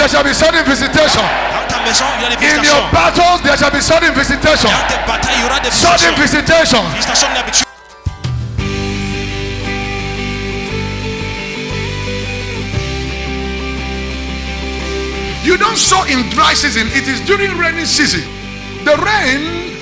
there shall be sudden visitation. Dans ta maison, il y a des In visitations. your battles, there shall be sudden visitation. Dans tes batailles, il y aura des Sudden visitations. visitation. Visitations d'habitude. You don't sow in dry season, it is during rainy season. The rain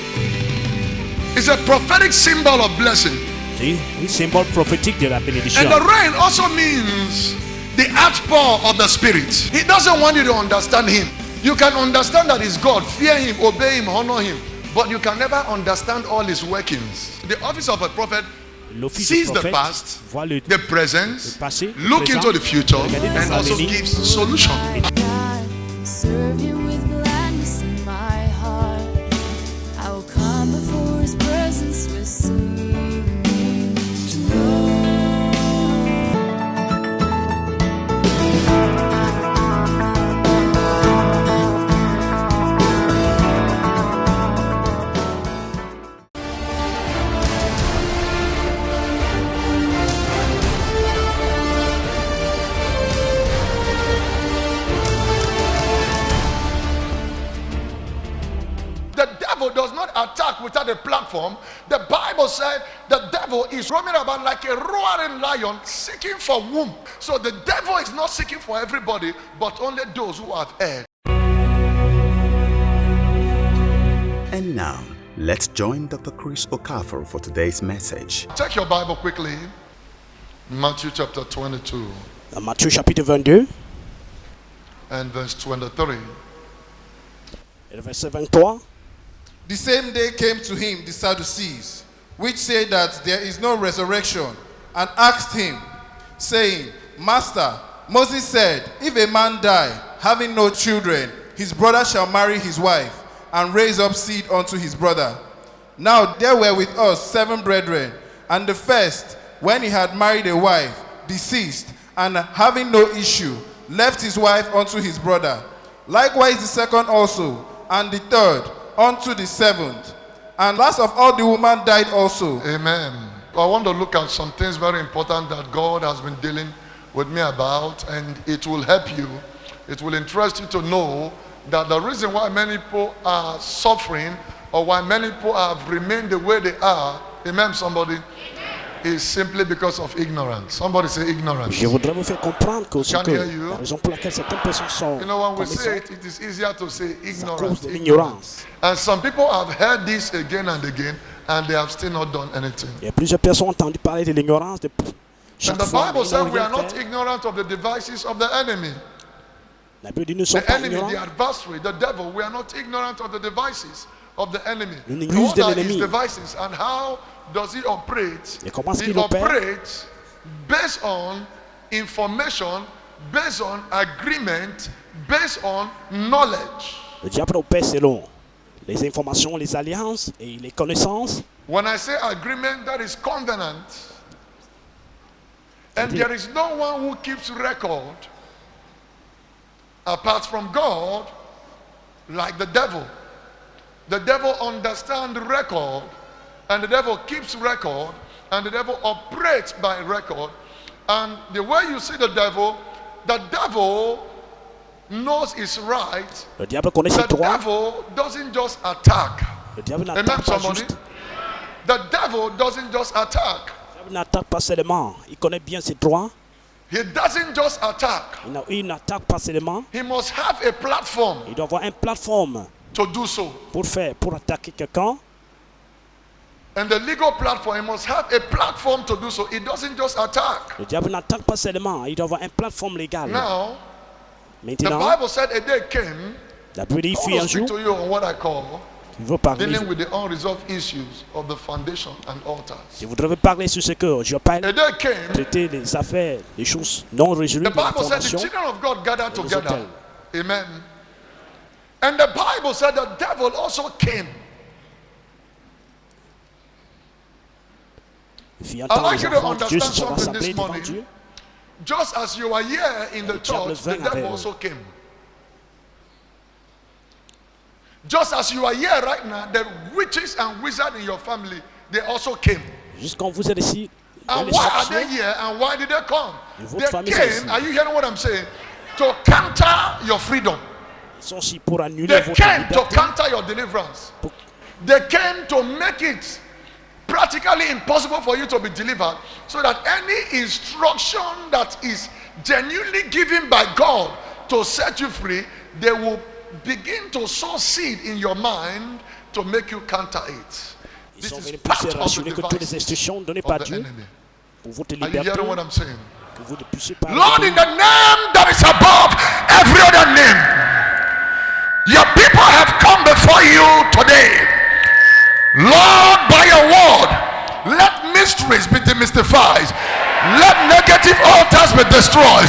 is a prophetic symbol of blessing. C'est un symbole prophétique de la bénédiction. And the rain also means the outpour of the Spirit. He doesn't want you to understand Him. You can understand that He's God, fear Him, obey Him, honor Him, but you can never understand all His workings. The office of a prophet L'office sees du the prophète past, voit le the present, le passé, le look présent, into the future, regarder dans and also l'avenir. gives solution. Serve Him with gladness in my heart. I will come before His presence with singing to know. The devil does not attack without a platform. The Bible said the devil is roaming about like a roaring lion seeking for whom. So the devil is not seeking for everybody, but only those who have heard. And now, let's join Dr. Chris Okafor for today's message. Take your Bible quickly. Matthew chapter 22 Dans Matthieu chapitre 22, and verse 23. et le verset 23. The same day came to him the Sadducees, which say that there is no resurrection, and asked him, saying, Master, Moses said, if a man die, having no children, his brother shall marry his wife, and raise up seed unto his brother. Now there were with us 7 brethren, and the first, when he had married a wife, deceased, and having no issue, left his wife unto his brother. Likewise the second also, and the third, unto the 7th. And last of all, the woman died also. Amen. I want to look at some things very important that God has been dealing with me about, and it will help you. It will interest you to know that the reason why many people are suffering, or why many people have remained the way they are, amen, somebody, is simply because of ignorance. Somebody say ignorance. Je voudrais vous faire comprendre que c'est Can que hear you. la raison pour laquelle certaines personnes sont You know, when we comme elles say sont, it, it is easier to say c'est à cause ignorance. de l'ignorance. And some people have heard this again and again, and they have still not done anything. Il y a plusieurs personnes ont entendu parler de l'ignorance de And chaque the fois. Bible mais ils said n'ont we are rien not fait. ignorant of the devices of the enemy. La Bible dit nous ne sommes The pas enemy, ignorants. the adversary, the devil, we are not ignorant of the devices of the enemy. Nous n'ignorons What de are his l'ennemi. devices and how does he operate? Et comment est-ce He qu'il opère? operates based on information, based on agreement, based on knowledge. Le diable opère selon les informations, les alliances et les connaissances. When I say agreement, that is covenant. And Indeed. there is no one who keeps record apart from God like the devil. The devil understands record, and the devil keeps record, and the devil operates by record. And the way you see the devil knows his right. Le diable connaît ses The droits. devil doesn't just attack. Le diable Amen, n'attaque pas somebody. juste. The devil doesn't just attack. Le diable n'attaque pas seulement. Il connaît bien ses droits. He doesn't just attack. Il n'attaque pas seulement. He must have a platform Il doit avoir une plateforme to do so. pour attaquer quelqu'un. And the legal platform, he must have a platform to do so. He doesn't just attack. Le diable n'attaque pas seulement. Il doit avoir une plateforme légale. Now, the Maintenant, Bible said a day came. la Bible dit I il fut want un to speak jour. to you on what I call Je veux parler. dealing with the unresolved issues of the foundation and altars. Je voudrais vous parler sur ce que je parle. A day came. Traiter les affaires, les choses non résolues The de la Bible said the fondation. children of God gathered Les together. hôtels. Amen. And the Bible said the devil also came. Il fit I'd entendre like les you to enfants de Dieu se understand sont something rassemblés this devant morning. Dieu. Just as you are here in the Le diable church, the vint avec devil eux. also came. Just as you are here right now, the witches and wizards in your family, they also came. Juste quand vous êtes ici, dans And les why are they sorciers, here and why did they come? Et votre famille, They c'est came, ici. are you hearing what I'm saying? to counter your freedom. Ils sont ici pour annuler They votre came to liberté. counter your deliverance. They came to make it practically impossible for you to be delivered, so that any instruction that is genuinely given by God to set you free, they will begin to sow seed in your mind to make you counter it. Ils This sont is venus part pousser of rassurer the que toutes les devices instructions données of par the Dieu enemy. pour votre Are you liberté, hearing what I'm saying? que vous ne puissiez pas Lord, in arrêter. the name that is above every other name, your people have come before you today. Lord, by your word, let mysteries be demystified. Let negative altars be destroyed.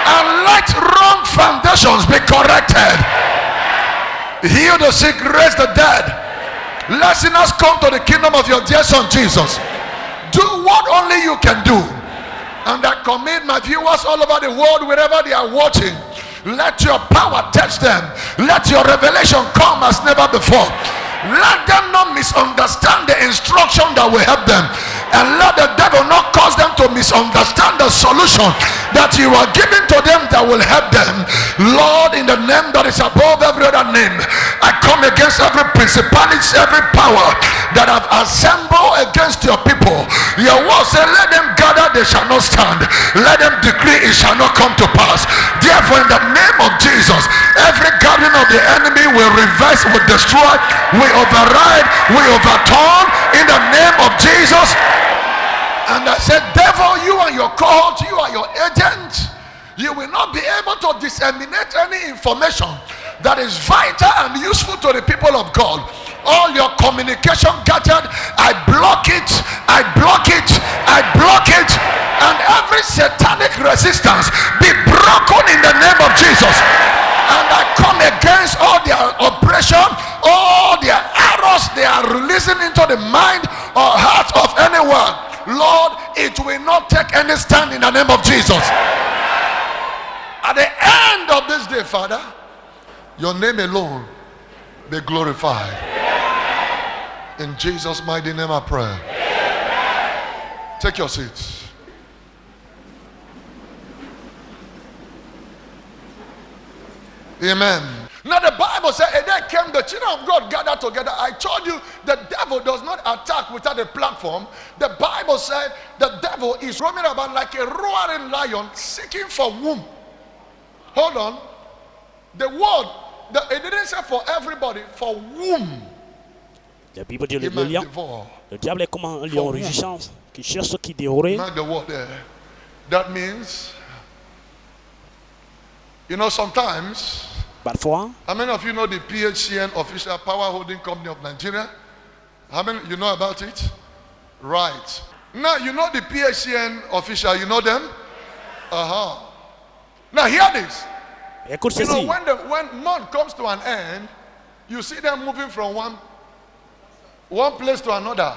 And let wrong foundations be corrected. Heal the sick, raise the dead. Let sinners come to the kingdom of your dear son Jesus. Do what only you can do. And I commit my viewers all over the world, wherever they are watching. Let your power touch them. Let your revelation come as never before. Let them not misunderstand the instruction that will help them. And let the devil not cause them to misunderstand the solution that you are giving to them that will help them. Lord, in the name that is above every other name, I come against every principality, every power that have assembled against your people. Your word said, let them gather, they shall not stand. Let them decree, it shall not come to pass. Therefore, in the name of Jesus, every gathering of the enemy will reverse, will destroy, will override, will overturn in the name of Jesus. And I said, devil, you and your cohort, you are your agent. You will not be able to disseminate any information that is vital and useful to the people of God. All your communication gadget, I block it, I block it, I block it. And every satanic resistance be broken in the name of Jesus. And I come against all their oppression, all their arrows they are releasing into the mind or heart of anyone. Lord, it will not take any stand in the name of Jesus. At the end of this day, Father, your name alone be glorified. In Jesus' mighty name I pray. Take your seats. Amen. Now the Bible said, and then came the children of God gathered together. I told you the devil does not attack without a platform. The Bible said the devil is roaming about like a roaring lion seeking for womb. Hold on. The word, it didn't say for everybody, for womb. La Bible dit He le might lion. devour. Le diable est comme un lion rugissant qui cherche ce qui dévorer. Not the word there. That means, you know, sometimes, Parfois, how many of you know the PHCN official power holding company of Nigeria? How many you know about it? Right. Now you know the PHCN official, you know them? Now hear this. écoute You know, ceci. when month comes to an end, you see them moving from one place to another,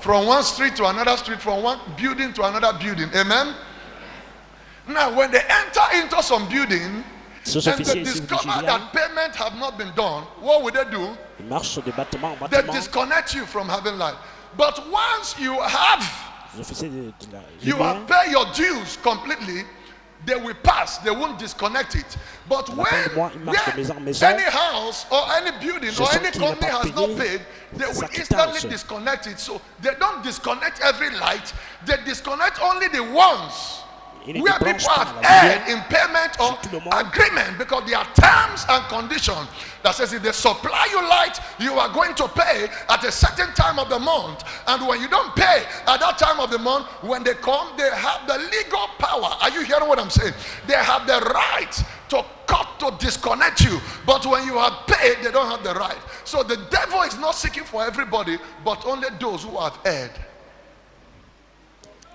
from one street to another street, from one building to another building. Amen. Now when they enter into some building, Ces and they officiers ici discover vigilants, that payment have not been done, what would they do? ils marchent sur des bâtiments en They bâtiment. disconnect you from having life. But once you have, Les officiers de la you lumière, have paid your dues completely, they will pass. They won't disconnect it. But la fin du mois, ils marchent de maison en maison. any house or any building or Ceux any qui n'ont company pas has not payé paid, they will sa instantly quittance. disconnect it. So they don't disconnect every light. They disconnect only the ones ils ne where débranchent people pas have la lumière. erred in payment or Sur tout le monde. agreement, because there are terms and conditions that says if they supply you light, you are going to pay at a certain time of the month. And when you don't pay at that time of the month, when they come, they have the legal power. Are you hearing what I'm saying? They have the right to cut, to disconnect you. But when you have paid, they don't have the right. So the devil is not seeking for everybody, but only those who have erred.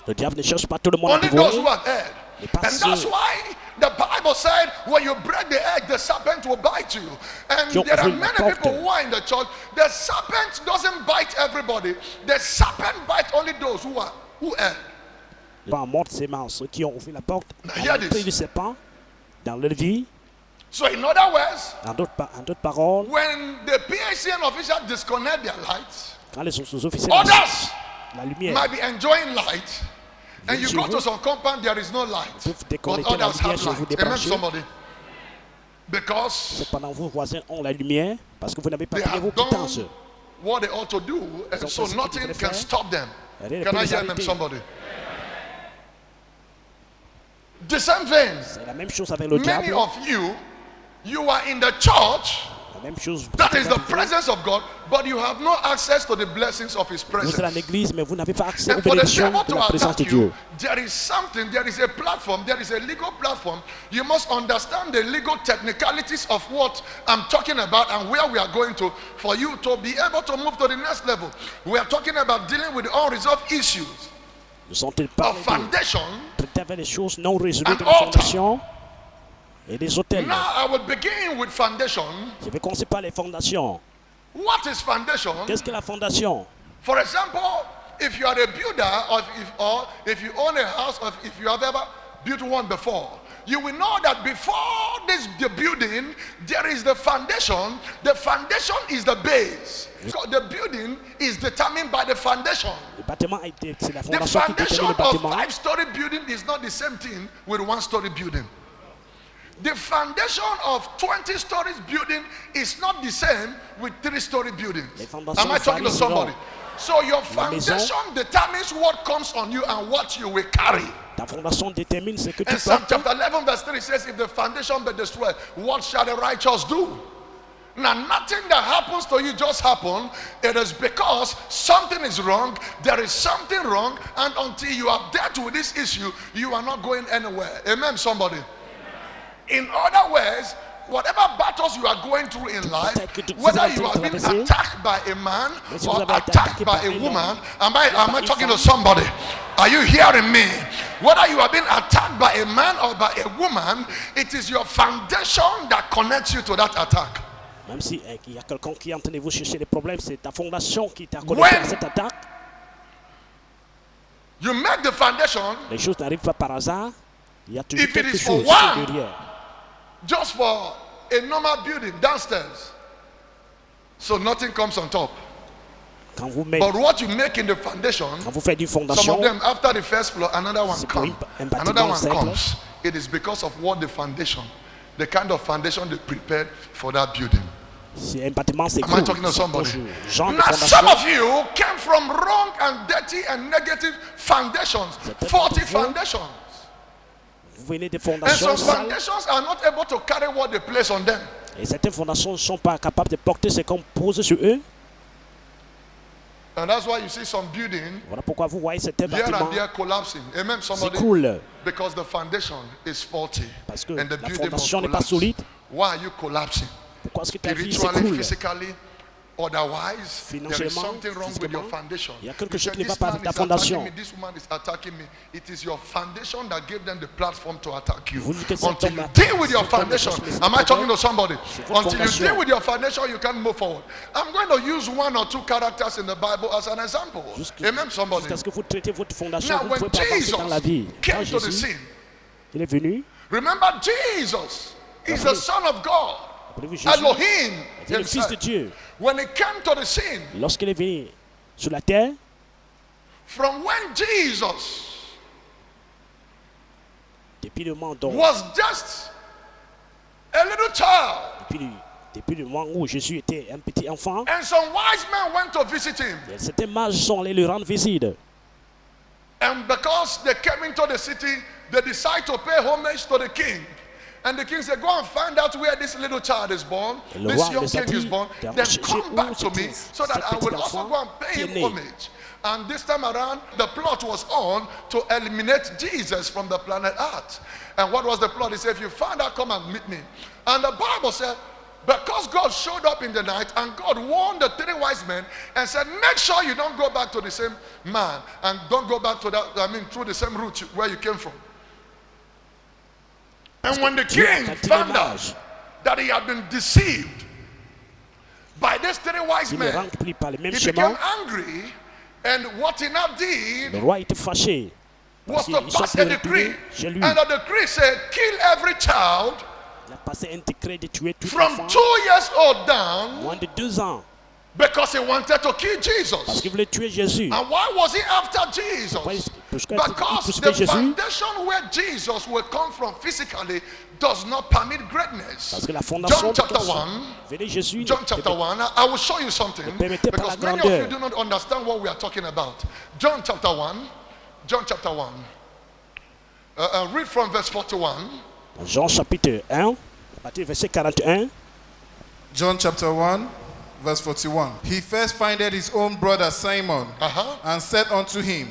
Le diable ne cherche pas tout le monde à Only those who dévorer. have erred. Mais pas And that's ceux why the Bible said when you break the egg, the serpent will bite you. And Qui ont there are ouvert la many porte. people who are in the church. The serpent doesn't bite everybody. The serpent bites only those who erred. Le serpent montre ses mains, ceux qui ont ouvert la porte à Hear l'entrée this. du serpent, dans leur vie, So in other words, en d'autres paroles, when the PHCN officials disconnect their lights, quand les officiers others la lumière, might be enjoying light. And you chez go vous, to some compound, there is no light. vous But déconnectez la others lumière have chez vous, light. Amen, débranchez. somebody. Because Cependant, vos voisins ont la lumière parce que vous n'avez pas they payé vos have quittances. done what they ought to do, and ont so fait ce qu'ils nothing devaient can faire. stop them. Rien ne Can peut I les hear them, arrêter. somebody? The same vein. C'est la même chose avec le Many diable. of you, you are in the church. La même chose. That is the presence of God, but you have no access to the blessings of His Vous êtes à presence. l'église, mais vous n'avez pas accès aux And for the bénédictions devil de to la présence de attack you, Dieu. there is something, there is a platform, there is a legal platform. You must understand the legal technicalities of what I'm talking about and where we are going to for you to be able to move to the next level. We are talking about dealing with unresolved issues Nous sont-ils parlé of de foundation. traiter avec les choses non résolues An de la altar. fondation et des hôtels? Now I will begin with foundation. Je vais commencer par les fondations. What is foundation? Qu'est-ce que la fondation? For example, if you are a builder or if you own a house or if you have ever built one before, you will know that before the building, there is the foundation. The foundation is the base. So the building is determined by the foundation. Le bâtiment a été, c'est la The fondation qui foundation détermine le of bâtiment. 5-story building is not the same thing with 1-story building. The foundation of 20 stories building is not the same with 3-story buildings. Les fondations Am I talking to varient somebody? So your La maison- foundation determines what comes on you and what you will carry. Ta fondation détermine ce que tu And Psalm portes. chapter 11 verse 3 says, if the foundation be destroyed, what shall the righteous do? Now nothing that happens to you just happen. It is because something is wrong. There is something wrong. And until you are dealt with this issue, you are not going anywhere. Amen, somebody. In other words, whatever battles you are going through in life, whether you are being attacked by a man or attacked by a woman, am I talking to somebody? Are you hearing me? Whether you are being attacked by a man or by a woman, it is your foundation that connects you to that attack. Même si il y a quelqu'un qui est en train de vous chercher des problèmes, c'est ta fondation qui t'a connecté à cette attaque. You make the foundation Les choses n'arrivent pas par hasard. Il y a toujours If it quelque is for chose one, derrière. just for a normal building downstairs. So nothing comes on top. Quand vous mettez, But what you make in the foundation, quand vous faites une some fondation, of them after the first floor, another one C'est pour comes. un bâtiment Another one simple. comes. It is because of what the foundation, the kind of foundation they prepared for that building. c'est un bâtiment, c'est Am I talking to somebody? Genre de Now some fondation. of you came from wrong and dirty and negative foundations, Certains faulty d'entre vous, foundations. Vous venez des And fondations some sales foundations are not able to carry what they place on them. et certaines fondations ne sont pas capables de porter ce qu'on pose sur eux. And that's why you see some building Voilà pourquoi vous voyez certains here bâtiments and there collapsing. Amen, somebody? s'écroulent Because the foundation is faulty. parce que And the la building must fondation n'est pas collapse. solide. Why are you collapsing? Pourquoi est-ce que ta vie Spiritually, s'écroule? physically, otherwise, there is Financièrement, something wrong with your physiquement, foundation. il y a quelque You chose say, qui ne va this pas man avec ta is attacking fondation. me, this woman is attacking me. It is your foundation that gave them the platform to attack you. Vous dites que c'est Until ton you ma- deal with your c'est ton foundation, mécanisme am I talking to de- somebody? votre Until you fondation. deal with your foundation, you can move forward. I'm going to use one or two characters in the Bible as an example. Amen, somebody. Jusqu'à ce que vous traitez votre fondation, Now, vous when pouvez pas avancer dans la vie. Jesus Quand came to the Jésus, scene, il est venu, remember Jesus is the Son of God, appelez-vous Jésus, Elohim c'est le Fils de himself. Dieu. When he came to the scene, Lorsqu'il est venu sur la terre, from when Jesus depuis le moment dont, was just a little child, depuis le moment où Jésus était un petit enfant, and some wise men went to visit him, certains mages sont allés lui rendre visite. and because they came into the city, they decided to pay homage to the king. And the king said, go and find out where this little child is born, Et le this roi young les a king is dit born, de then chercher come où back se to me trouve so that cet I petit will also enfant go and pay qui est him né. homage. And this time around, the plot was on to eliminate Jesus from the planet Earth. And what was the plot? He said, if you find out, come and meet me. And the Bible said, because God showed up in the night and God warned the 3 wise men and said, make sure you don't go back to the same man and don't go back to that, through the same route where you came from. And when the Dieu a king averti les found out mages. that he had been deceived by these 3 wise Il ne men, rentre plus par le même he chemin. became angry, and what he now did Le roi était fâché. was Parce to qu'ils sont pass plus a decree. répugnés chez lui. And the decree said, kill every child Il a passé un décret de tuer tout from enfant 2 years old down moins de 2 ans. because he wanted to kill Parce Jesus. qu'il voulait tuer Jésus. And why was he after Jesus? Pourquoi Because the foundation where Jesus will come from physically does not permit greatness. Parce que la fondation John chapter de 1, venez Jésus. John chapter 1, I will show you something permettez par because la many of you grandeur. do not understand what we are talking about. John chapter 1, John chapter 1. Read from verse 41. Jean chapitre 1, à partir du verset 41. John chapter 1, verse 41. He first findeth his own brother Simon and said unto him,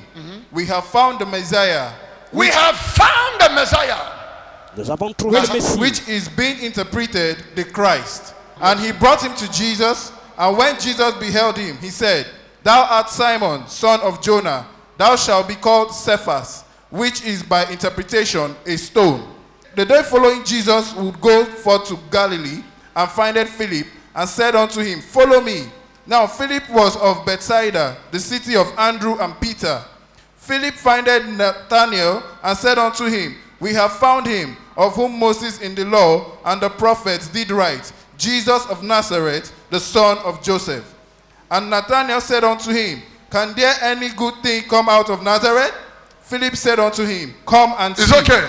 We have found the Messiah, We have found the Messiah. Nous avons trouvé le Messie. which is being interpreted the Christ. And he brought him to Jesus, and when Jesus beheld him, he said, Thou art Simon, son of Jonah, thou shalt be called Cephas, which is by interpretation a stone. The day following, Jesus would go forth to Galilee, and findeth Philip, and said unto him, Follow me. Now Philip was of Bethsaida, the city of Andrew and Peter. Philip findeth Nathanael, and said unto him, We have found him, of whom Moses in the law and the prophets did write, Jesus of Nazareth, the son of Joseph. And Nathanael said unto him, Can there any good thing come out of Nazareth? Philip said unto him, Come and see. It's okay.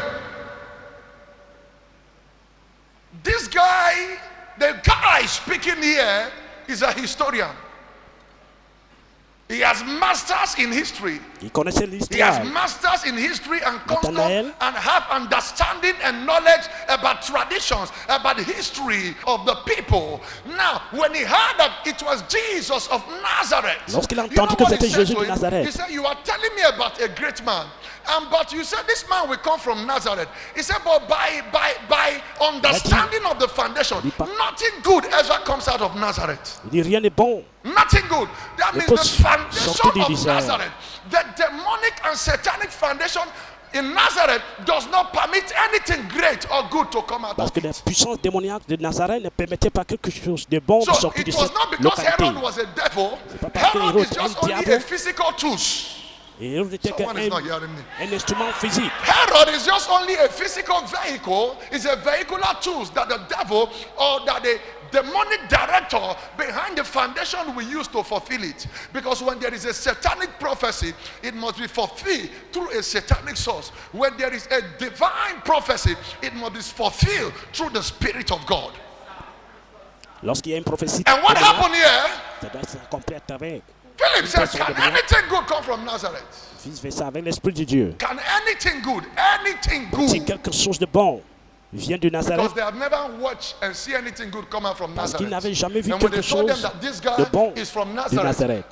This guy, the guy speaking here, is a historian. He has masters in history. Il connaissait He has l'histoire. masters in history and custom Nathanael. and have understanding and knowledge about traditions, about the history of the people. Now, when he heard that it was Jesus of Nazareth, Lorsqu'il a you know entendu que what he c'était said Jésus to de him? Nazareth. He said, You are telling me about a great man. But you said this man will come from Nazareth. He said, but by understanding of the foundation, nothing good ever comes out of Nazareth. Il dit rien n'est bon. Nothing good. That means peut the foundation sortir of d'Israël. Nazareth, the demonic and satanic foundation in Nazareth does not permit anything great or good to come out Parce of que la it. puissance démoniaque de Nazareth ne permettait pas quelque chose de bon de So sortir de it was cette not because localité. Herod was a devil. pas parce que Herod Hérode is just est un only a diable. physical tools. Et Hérode était Someone is not hearing me. un instrument physique. Herod is just only a physical vehicle. It's a vehicular tools that the devil or that the demonic director behind the foundation will use to fulfill it. Because when there is a satanic prophecy, it must be fulfilled through a satanic source. When there is a divine prophecy, it must be fulfilled through the Spirit of God. Lorsqu'il y a une prophétie, And what happened here? ça doit s'accomplir avec. Philip said, Can anything good come from Nazareth? Fils fait ça avec l'Esprit de Dieu. Can anything good, anything Si good? quelque chose de bon vient de Nazareth, Because they have never watched and see anything good come out from parce qu'ils Nazareth. n'avaient jamais vu And when they quelque told them chose that this guy de bon is from de Nazareth, Nazareth.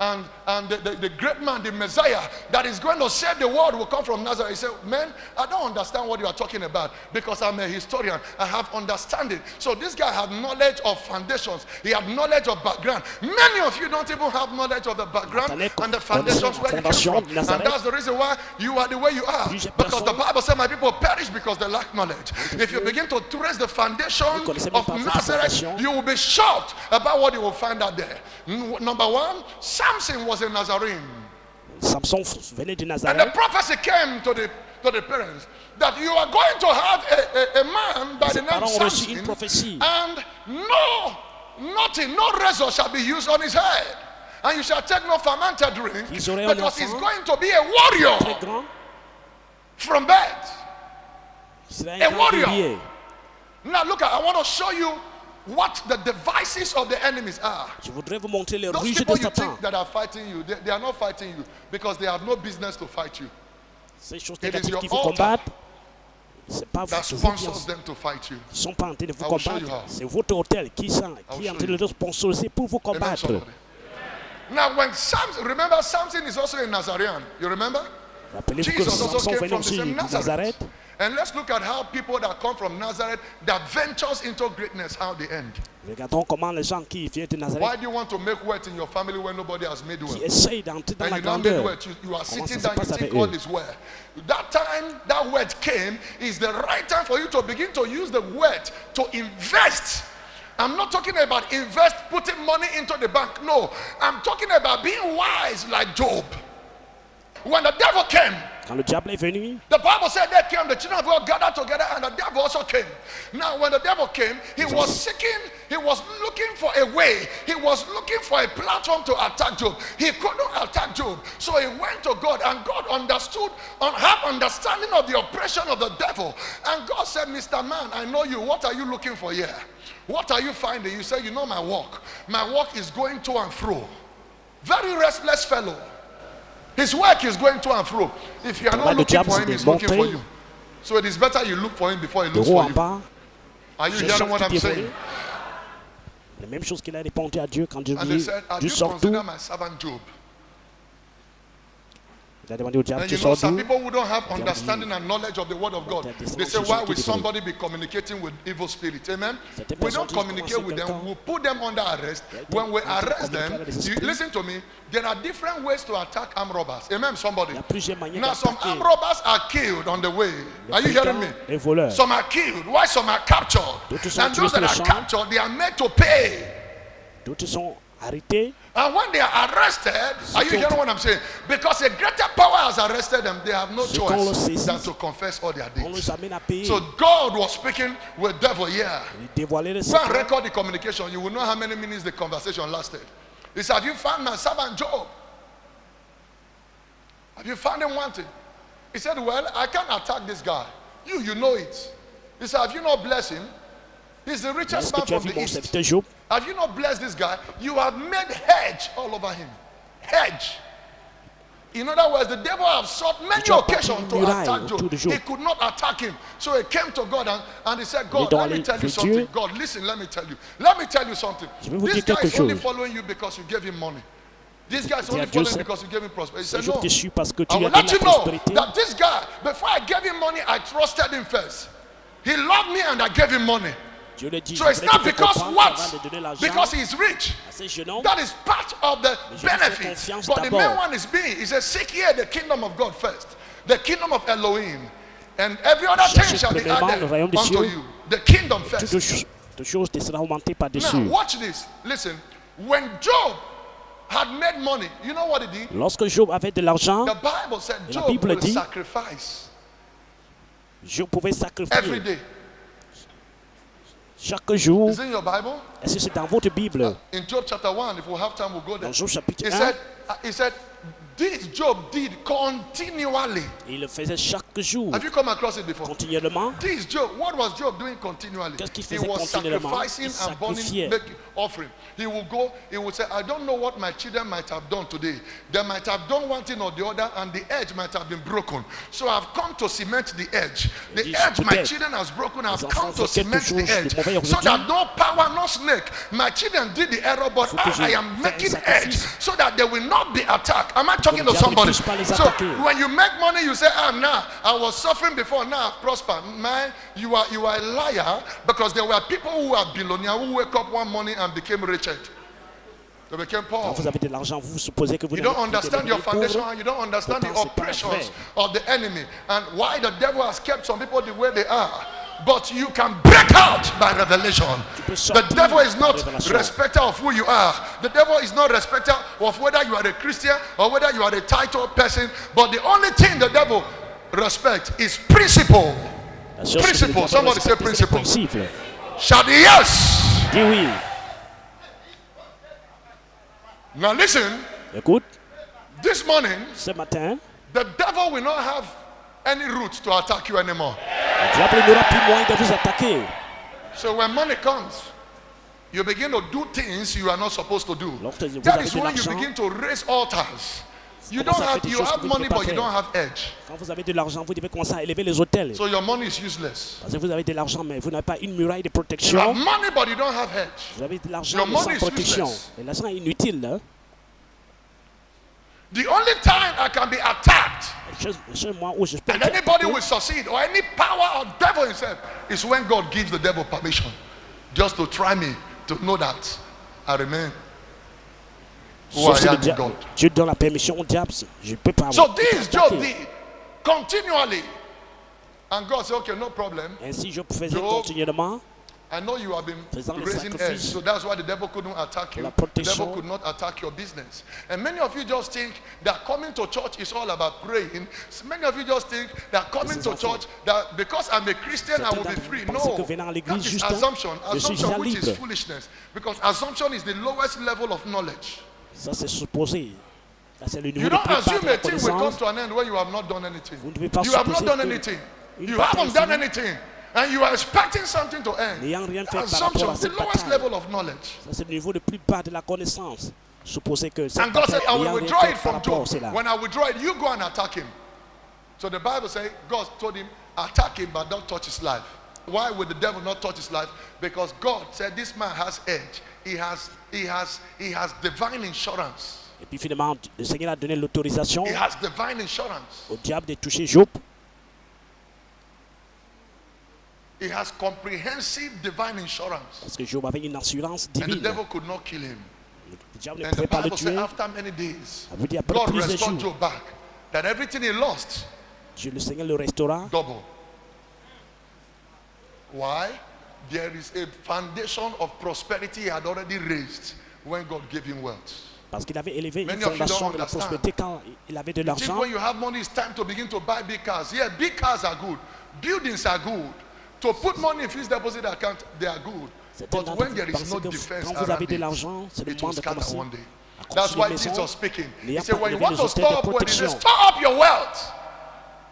and the great man, the Messiah, that is going to save the world will come from Nazareth. He said, Man, I don't understand what you are talking about because I'm a historian. I have understanding. So this guy had knowledge of foundations. He had knowledge of background. Many of you don't even have knowledge of the background and the foundations where you came from. And that's the reason why you are the way you are. Because the Bible said, My people perish because they lack knowledge. If you begin to trace the foundation of Nazareth, you will be shocked about what you will find out there. Number one, Samson was a Nazarene. Samson venait de And the Nazareth. prophecy came to the parents that you are going to have a man by the Ses name parents ont reçu une Samson, prophétie. and no razor shall be used on his head. And you shall take no fermented drink Ils auraient un because he's enfant going to be a warrior très grand. from birth. Il sera A un grand warrior. guerrier. Now look, I want to show you what the devices of the enemies are. Je voudrais vous montrer les Those ruses people de you Satan. think that are fighting you, they are not fighting you because they have no business to fight you. Ces choses It is négatives your qui vous altar combattent, c'est pas That vous qui sponsors them to fight you. ne sont pas en train de vous I will show you combattre. how. C'est votre hôtel qui est en show train de le sponsoriser pour vous Amen, combattre. somebody. Now when Samson, remember Samson is also a Nazarene. You remember? Rappelez-vous que Jesus also Samson came venait from the aussi same de Nazareth. Nazareth. And let's look at how people that come from Nazareth that ventures into greatness, how they end. Regardons comment les gens qui viennent de Why Nazareth, do you want to make wealth in your family when nobody has made qui wealth? essayent d'entrer dans And la you now made grandeur. wealth. You are Comment sitting ça se down, you passe avec think all eux? is well. That time that wealth came is the right time for you to begin to use the wealth to invest. I'm not talking about invest, putting money into the bank. No, I'm talking about being wise like Job. When the devil came Quand le diable est venu, The Bible said they came, the children of God gathered together, and the devil also came. Now, when the devil came, he was seeking, he was looking for a way, he was looking for a platform to attack Job. He couldn't attack Job, so he went to God, and God understood, have understanding of the oppression of the devil. And God said, Mr. Man, I know you. What are you looking for here? What are you finding? You say, you know my walk. My walk is going to and fro. Very restless fellow. His work is going to and fro. If you are not looking for him, he's looking for you. So it is better you look for him before he de looks haut for en you. bas, Are you cherchant hearing what qui I'm pied saying? volé. La même chose qu'il a répondu à Dieu quand Dieu And lui they said, have Dieu you sort tout. considered my servant Job? Il a demandé au diable, And tu you know, sors some d'où? people who don't have understanding and knowledge of the word of God, they say, why will somebody be communicating with evil spirits? Amen. We don't communicate with them. We put them under arrest. When we arrest them, you listen to me, there are different ways to attack armed robbers. Amen, somebody. Il y a plusieurs manières Now, some d'attaquer. armed robbers are killed on the way. Are you hearing me? Les voleurs. Some are killed. Why some are captured? D'autres sont And tués those sur that le are champ. captured, they are made to pay. D'autres sont arrêtés. And when they are arrested, are you hearing what I'm saying? Because a greater power has arrested them, they have no Ce qu'on le choice saisit, than to confess all their on deeds. les amène à payer. So God was speaking with devil here. Il dévoilait les Go and secrets. record the communication. You will know how many minutes the conversation lasted. He said, have you found my servant Job? Have you found him wanting? He said, well, I can't attack this guy. You know it. He said, have you not blessed him? He's the Est-ce richest que man tu as from vu the mon east. serviteur Job? Have you not blessed this guy? You have made hedge all over him. Hedge. In other words, the devil have sought many Tu as occasions bâti to une muraille attack autour Job. de Job. He could not attack him. So he came to God and he said, est God, dans let me les tell you yeux. something. God, listen, let me tell you. Let me tell you something. Je vais vous This dire guy quelque is only chose. following you because you gave him money. This guy is Dis only à Dieu, following c'est- because you gave him prosperity. He C'est said, Job no. déçu parce que I tu lui will as donné let la you know prospérité. that this guy, before I gave him money, I trusted him first. He loved me and I gave him money. Dieu le dit. So Je it's voulais not te faire because comprendre what? avant de donner l'argent Because he's rich. à ces jeunes hommes. That is part of the je lui fais benefit. confiance But the d'abord. main one is being. He says, seek ye the kingdom of God first. The kingdom of Elohim. And every other thing Cherchez shall be premièrement added le royaume des unto cieux. you. The kingdom Toutes first. choses te seront augmentées par-dessus. Now, watch this. Listen. When Job had made money, you know what he did? Lorsque Job avait de l'argent, The Bible said Et la Job Bible will dit- sacrifice Job pouvait every sacrifier day. chaque jour. Is it in your Bible? Est-ce que c'est dans votre Bible? In Job chapter 1, if we have time, we'll go there. Dans Job chapitre He 1, said, this Job did continually. il le faisait chaque jour, Have you come across it before? continuellement. This Job, what was Job doing continually? Qu'est-ce qu'il He faisait was continuellement? sacrificing Il and burning, sacrifiait. making offering. He would go, he would say, I don't know what my children might have done today. They might have done one thing or the other, and the edge might have been broken. So I've come to cement the edge. The dit, edge my peut-être, children has broken. I've les come enfants to font quelque cement the chose de mauvais edge. So aujourd'hui. that no power, no snake. My children did the error, but Faut que je I am fasse making un edge sacrifice. so that they will not be attacked. Am I talking le to diable ne somebody? puisse pas les So attaquer. when you make money, you say, now I was suffering before, now I prosper. Man, you are a liar, because there were people who are billionaires who wake up one morning and became wretched. They became Quand poor. vous avez de l'argent, vous supposez que vous You n'allez don't plus understand your devenir foundation pauvre. and you don't understand the Pourtant, c'est pas oppressions vrai. of the enemy and why the devil has kept some people the way they are. But you can break out by revelation. peux The sortir devil is par not révélation. respecter of who you are. The devil is not respecter of whether you are a Christian or whether you are a titled person. But the only thing the devil respects is principle. La seule chose que le Principle. diable Somebody say respecte, c'est les principle. principes. Shout yes. Dis oui. Now listen, Écoute, this morning, ce matin, the devil will not have any route to attack you anymore. le diable n'aura plus moyen de vous attaquer. So when money comes, you begin to do things you are not supposed to do. Lorsque vous That avez is de when you l'argent, begin to raise altars. You commencez don't à faire have, des you choses que have vous ne money, pouvez but pas you faire. don't have edge. Quand vous avez de l'argent, vous devez commencer à élever les hôtels. So your money is useless. Parce que vous avez de l'argent, mais vous n'avez pas une muraille de You have protection. money, but you don't have edge. Vous avez de l'argent, Your mais money is sans protection. useless. Et l'argent est inutile. Hein? The only time I can be attacked Le seul mois où je peux and être anybody attaqué, will succeed or any power or devil himself is when God gives the devil permission just to try me to know that I remain who sauf si I le am in diable, God. Dieu donne la permission au diable. Je ne peux pas So avoir. this Job did continually. And God said, okay, no problem. Ainsi, je faisais Job, continuellement. I know you have been Faisant le raising sacrifice. eggs, so that's why the devil couldn't attack you. La The protection. devil could not attack your business. And many of you just think that coming to church is all about praying. Many of you just think that coming to church, that because I'm a Christian, I will be free. No, Pensez que venant à that l'église is juste, assumption. je suis Assumption, déjà which is libre. foolishness. Because assumption is the lowest level of knowledge. Ça, c'est supposé. Ça, c'est le niveau You le don't plus bas assume de la a thing will come connaissance. to an end when you have not done anything. Vous ne devez pas You have not supposer done que anything. une You bataille haven't done finie. anything. And you are expecting something to end. N'ayant rien fait par rapport Assumption, à the cette lowest bataille. level of knowledge. Ça, c'est le niveau le plus bas de la connaissance. Supposer que cette And God said, bataille, I will n'ayant rien withdraw fait it par from rapport à Job. cela. When I withdraw it, you go and attack him. So the Bible says, God told him, attack him, but don't touch his life. Why would the devil not touch his life? Because God said, this man has edge. He has divine insurance. Et puis finalement, le Seigneur a donné l'autorisation He has divine insurance. au diable de toucher Job. He has comprehensive divine insurance. Parce que Job avait une assurance And the divine. devil could not kill him. Le diable ne And the pouvait pas le Bible says, tuer. after many days, Ça veut dire après God plusieurs restored jours, Job back. That everything he lost, Dieu, le Seigneur le restaura. double. Why? There is a foundation of prosperity he had already raised when God gave him wealth. Parce qu'il avait élevé une Many of you fondation don't de la understand. prospérité quand il avait de You think l'argent. when you have money, it's time to begin to buy big cars. Yeah, big cars are good. Buildings are good. To put money in fixed deposit account, they are good. Certains But d'entre when vous there is pensent no que defense quand vous avez around de it, l'argent, c'est le it moment will de scatter commencer one day. à That's why construire une maison. Jesus speaking. Il y He a said, pas- when il you y want avait to les hôtels store de up, when he said, protection. store up your wealth,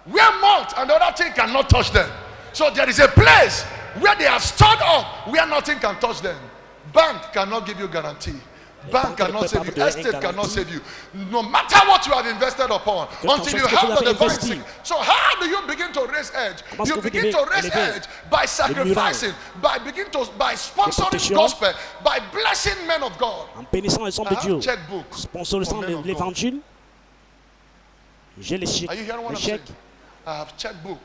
where malt and other thing cannot touch them. So there is a place where they are stored up, where nothing can touch them. Bank cannot give you guarantee. Bank banques ne cannot peuvent save pas you. vous donner Estate une cannot garantie. save you. No matter what you have invested upon, Quelque until chose you que have vous the avez divine investi. secret. So how do you begin to raise edge? Comment est-ce You que vous begin devez to raise élever edge by sacrificing, by sponsoring protection. gospel, by blessing men of God. En bénissant les hommes I de Dieu, have checkbook sponsorisant for men of God. l'évangile. J'ai les chèques. Are you hearing what Les I'm saying? chèques. I have checkbook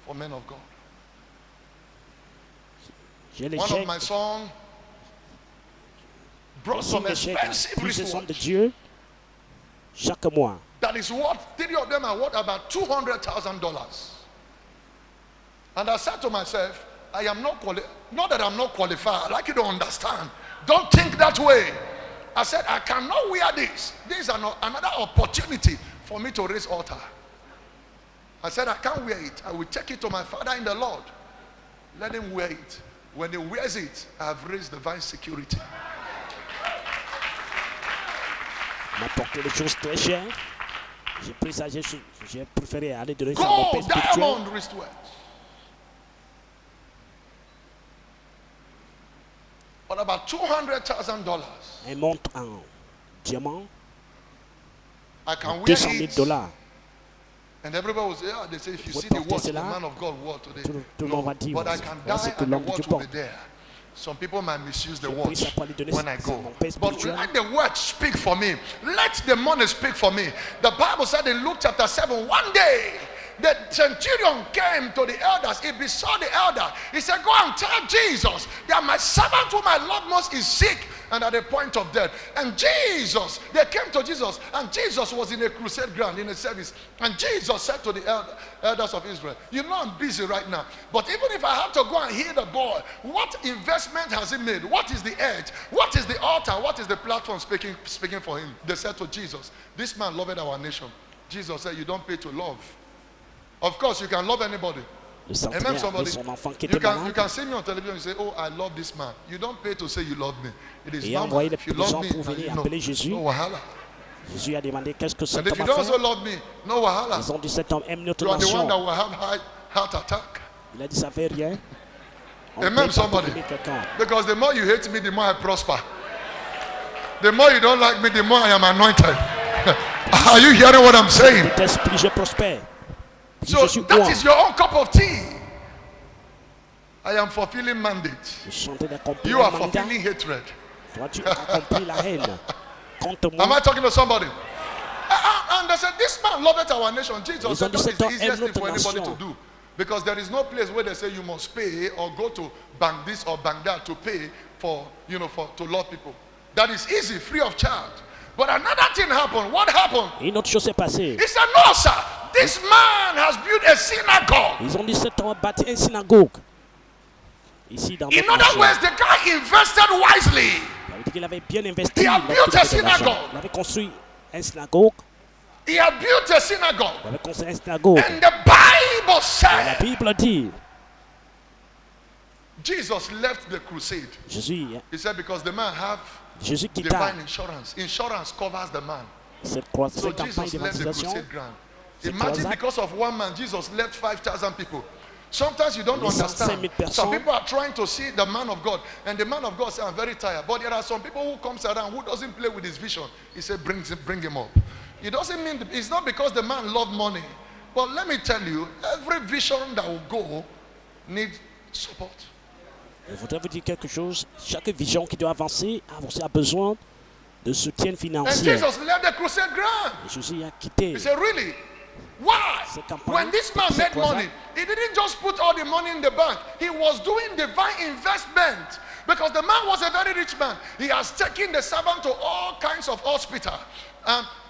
for men of God. J'ai les One of chèques. my sons brought Je some signe les chèques à expensive plusieurs hommes de wristwatch. Dieu chaque mois. That is worth, 3 of them are worth about $200,000. And I said to myself, I am not not that I'm not qualified. I'd like you to understand. Don't think that way. I said, I cannot wear this. This is another opportunity for me to raise altar. I said, I can't wear it. I will take it to my father in the Lord. Let him wear it. When he wears it, I have raised divine security. M'a porté des choses très chères. J'ai pris ça, j'ai préféré aller donner ça à mon père Gold, spirituel. diamond wristwatch. But about $200,000. Un montre en diamant, I can wear 200 000 it. dollars. And everybody will say, yeah, they say, if you Vous see the portez watch the cela, man of God wore today. tout le No, monde va dire, but I can voilà ce die que and the l'homme de Dieu watch will be porte. there. Some people might misuse the J'ai pris watch ça pour lui donner when I ça à go. mon père But spirituel. let the watch speak for me. Let the money speak for me. The Bible said in Luke chapter 7, one day, the centurion came to the elders. He besought the elder. He said, go and tell Jesus that my servant whom I love most is sick and at the point of death. And Jesus, they came to Jesus, and Jesus was in a crusade ground, in a service. And Jesus said to the elders of Israel, you know I'm busy right now, but even if I have to go and heal the boy, what investment has he made? What is the edge? What is the altar? What is the platform speaking for him? They said to Jesus, this man loved our nation. Jesus said, you don't pay to love. Of course, you can love anybody. Le Amen, centenaire somebody. de son enfant qui You était can malade. see me on television and say, oh, I love this man. You don't pay to say you love me. It is Et normal. envoyer If you les love gens me, pour venir no, appeler Jésus. no wahala. Jésus a demandé qu'est-ce que cet And if homme you a don't fait. also love me, no wahala. Ils ont dit cet homme aime notre You are the one nation. that will have heart attack. Il a dit ça fait rien. On Amen, peut pas somebody. aimer quelqu'un. Because the more you hate me, the more I prosper. The more you don't like me, the more I am anointed. Are you hearing what I'm saying? Déteste, plus je prospère. Plus So je suis that roi. is your own cup of tea. I am fulfilling mandate. Je chantais d'accomplir You le are mandat. fulfilling hatred. Toi, tu accomplis la haine. Contre Am moi, I talking to somebody? And they said, this man loveth our nation. Jesus Ils said, ont dit, that is cet the homme easiest aime thing for notre anybody to nation. do. Because there is no place where they say you must pay or go to bank this or bank that to pay for, to love people. That is easy, free of charge. But another thing happened. What happened? une autre chose s'est passée. He said, no, sir. This man has built a synagogue. Ils ont dit cet homme a bâti une synagogue. ici dans In notre other nation. words, the guy invested wisely. Ça veut dire qu'il avait bien investi. He had lorsqu'il built a avait de l'argent. synagogue. Il avait construit un synagogue. He had built a synagogue. Il avait construit un synagogue. And the Bible La said Bible dit, Jesus left the crusade. Jésus Because the man have quitta divine insurance. Insurance covers the man. cette So campagne Jesus left the d'évangélisation. crusade ground. C'est Imagine croisade. because of one man, Jesus left 5,000 people. Sometimes you don't Les 105 understand. 000 personnes. Some people are trying to see the man of God, and the man of God says, "I'm very tired." But there are some people who comes around who doesn't play with his vision. He said, "Bring him up." It doesn't mean it's not because the man loved money, but let me tell you, every vision that will go needs support. Je voudrais vous dire quelque chose. Chaque vision qui doit avancer a besoin de soutien And financier. Jesus left the crusade ground. Et Jésus a quitté He said, "Really? Why? cette campagne. When this man cette made croisade. money, he didn't just put all the money in the bank. He was doing divine investment because the man was a very rich man. He has taken the servant to all kinds of hospitals,